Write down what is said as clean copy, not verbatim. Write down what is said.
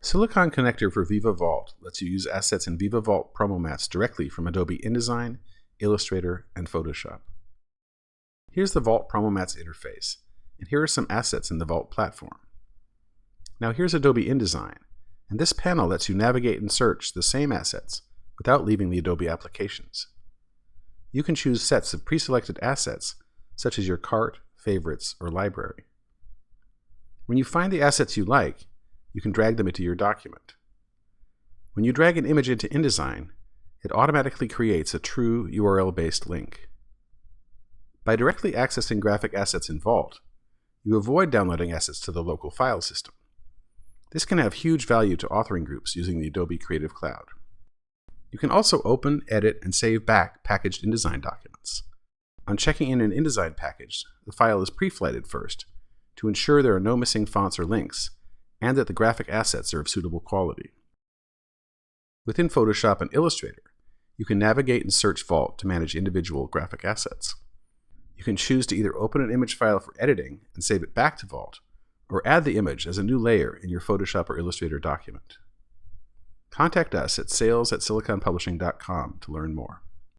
Silicon Connector for Veeva Vault lets you use assets in Veeva Vault PromoMats directly from Adobe InDesign, Illustrator, and Photoshop. Here's the Vault PromoMats interface, and here are some assets in the Vault platform. Now here's Adobe InDesign, and this panel lets you navigate and search the same assets without leaving the Adobe applications. You can choose sets of pre-selected assets, such as your cart, favorites, or library. When you find the assets you like, you can drag them into your document. When you drag an image into InDesign, it automatically creates a true URL-based link. By directly accessing graphic assets in Vault, you avoid downloading assets to the local file system. This can have huge value to authoring groups using the Adobe Creative Cloud. You can also open, edit, and save back packaged InDesign documents. On checking in an InDesign package, the file is pre-flighted first to ensure there are no missing fonts or links, and that the graphic assets are of suitable quality. Within Photoshop and Illustrator, you can navigate and search Vault to manage individual graphic assets. You can choose to either open an image file for editing and save it back to Vault, or add the image as a new layer in your Photoshop or Illustrator document. Contact us at sales@siliconpublishing.com to learn more.